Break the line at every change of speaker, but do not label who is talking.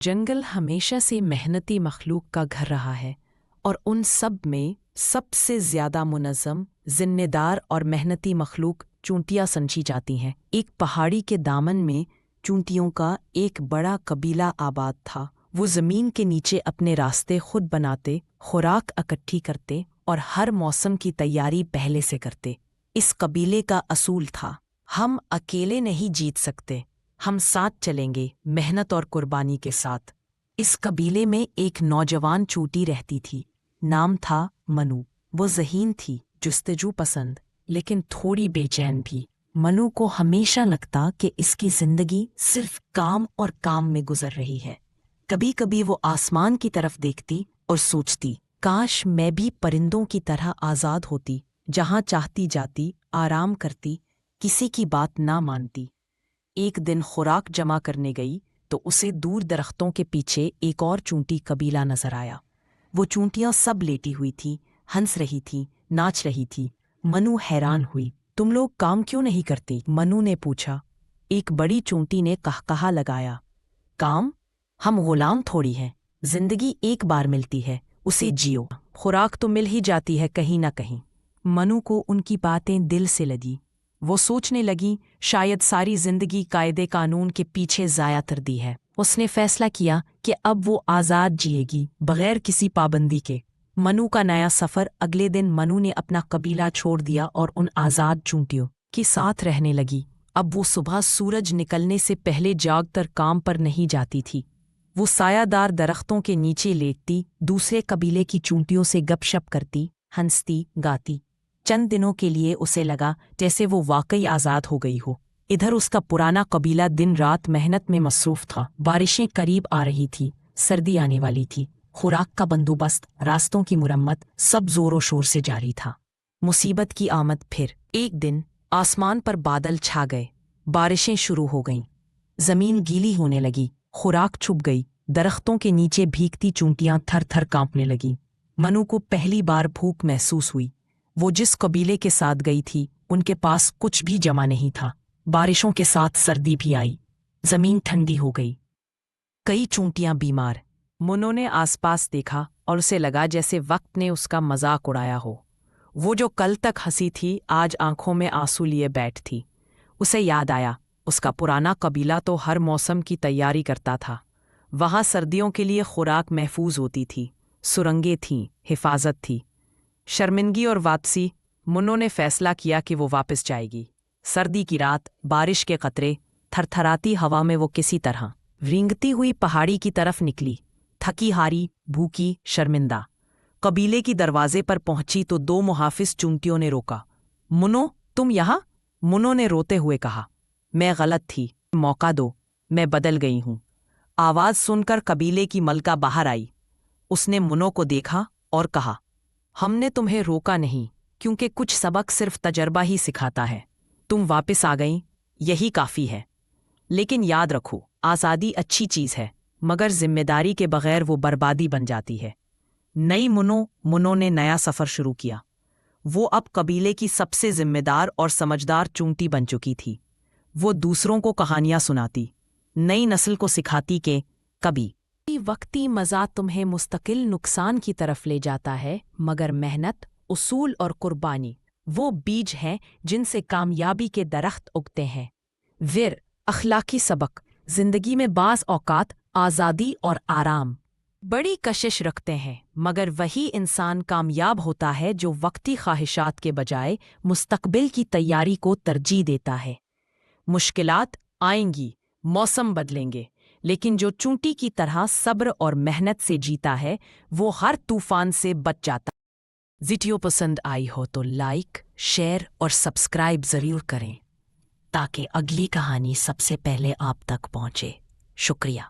जंगल हमेशा से मेहनती मखलूक का घर रहा है और उन सब में सबसे ज्यादा मुनज़्ज़म, जिम्मेदार और मेहनती मखलूक चूंटियां समझी जाती हैं। एक पहाड़ी के दामन में चूंटियों का एक बड़ा कबीला आबाद था। वो ज़मीन के नीचे अपने रास्ते खुद बनाते, खुराक इकट्ठी करते और हर मौसम की तैयारी पहले से करते। इस कबीले का असूल था, हम अकेले नहीं जीत सकते, हम साथ चलेंगे, मेहनत और कुर्बानी के साथ। इस कबीले में एक नौजवान चूंटी रहती थी, नाम था मनु। वो ज़हीन थी, जुस्तजू पसंद, लेकिन थोड़ी बेचैन भी। मनु को हमेशा लगता कि इसकी जिंदगी सिर्फ काम और काम में गुजर रही है। कभी कभी वो आसमान की तरफ देखती और सोचती, काश मैं भी परिंदों की तरह आज़ाद होती, जहाँ चाहती जाती, आराम करती, किसी की बात ना मानती। एक दिन खुराक जमा करने गई तो उसे दूर दरख्तों के पीछे एक और चूंटी कबीला नजर आया। वो चूंटियां सब लेटी हुई थी, हंस रही थी, नाच रही थी। मनु हैरान हुई, तुम लोग काम क्यों नहीं करते? मनु ने पूछा। एक बड़ी चूंटी ने कहकहा लगाया, काम? हम गुलाम थोड़ी हैं, जिंदगी एक बार मिलती है, उसे जियो। खुराक तो मिल ही जाती है कहीं ना कहीं। मनु को उनकी बातें दिल से लगी। वो सोचने लगी, शायद सारी जिंदगी कायदे कानून के पीछे ज़ाया कर दी है। उसने फैसला किया कि अब वो आज़ाद जिएगी, बगैर किसी पाबंदी के। मनु का नया सफ़र। अगले दिन मनु ने अपना कबीला छोड़ दिया और उन आज़ाद चूंटियों के साथ रहने लगी। अब वो सुबह सूरज निकलने से पहले जागकर काम पर नहीं जाती थी। वो सायादार दरख्तों के नीचे लेटती, दूसरे कबीले की चूंटियों से गपशप करती, हंसती, गाती। चंद दिनों के लिए उसे लगा जैसे वो वाकई आज़ाद हो गई हो। इधर उसका पुराना कबीला दिन रात मेहनत में मसरूफ था। बारिशें करीब आ रही थी, सर्दी आने वाली थी, खुराक का बंदोबस्त, रास्तों की मुरम्मत, सब जोरों शोर से जारी था। मुसीबत की आमद फिर। एक दिन आसमान पर बादल छा गए, बारिशें शुरू हो गईं, जमीन गीली होने लगी, खुराक छुप गई, दरख्तों के नीचे भीगती चूंटियां थर थर कांपने लगीं। मनु को पहली बार भूख महसूस हुई। वो जिस कबीले के साथ गई थी, उनके पास कुछ भी जमा नहीं था। बारिशों के साथ सर्दी भी आई, जमीन ठंडी हो गई, कई चूंटियां बीमार। मनु ने आसपास देखा और उसे लगा जैसे वक्त ने उसका मजाक उड़ाया हो। वो जो कल तक हंसी थी, आज आंखों में आंसू लिए बैठी। उसे याद आया, उसका पुराना कबीला तो हर मौसम की तैयारी करता था। वहाँ सर्दियों के लिए खुराक महफूज होती थी, सुरंगें थीं, हिफाजत थी। शर्मिंदगी और वापसी। मनु ने फैसला किया कि वो वापस जाएगी। सर्दी की रात, बारिश के कतरे, थरथराती हवा में वो किसी तरह रेंगती हुई पहाड़ी की तरफ निकली, थकी हारी, भूखी, शर्मिंदा। कबीले की दरवाजे पर पहुंची तो दो मुहाफिज चूंटियों ने रोका। मनु, तुम यहाँ? मनु ने रोते हुए कहा, मैं गलत थी, मौका दो, मैं बदल गई हूँ। आवाज सुनकर कबीले की मलका बाहर आई। उसने मनु को देखा और कहा, हमने तुम्हें रोका नहीं, क्योंकि कुछ सबक सिर्फ तजर्बा ही सिखाता है। तुम वापस आ गई, यही काफ़ी है। लेकिन याद रखो, आज़ादी अच्छी चीज़ है, मगर जिम्मेदारी के बगैर वो बर्बादी बन जाती है। नई मनु ने नया सफ़र शुरू किया। वो अब कबीले की सबसे जिम्मेदार और समझदार चूंटी बन चुकी थी। वो दूसरों को कहानियाँ सुनाती, नई नस्ल को सिखाती कि कभी वक्ती मज़ा तुम्हें मुस्तकिल नुकसान की तरफ ले जाता है, मगर मेहनत, उसूल और कुर्बानी वो बीज हैं जिनसे कामयाबी के दरख्त उगते हैं। फिर अखलाकी सबक। जिंदगी में बाज़ औकात आज़ादी और आराम बड़ी कशिश रखते हैं, मगर वही इंसान कामयाब होता है जो वक्ती ख्वाहिशात के बजाय मुस्तकबिल की तैयारी को तरजीह देता है। मुश्किलात आएंगी, मौसम बदलेंगे, लेकिन जो चूंटी की तरह सब्र और मेहनत से जीता है, वो हर तूफान से बच जाता। वीडियो पसंद आई हो तो लाइक, शेयर और सब्सक्राइब ज़रूर करें, ताकि अगली कहानी सबसे पहले आप तक पहुंचे। शुक्रिया।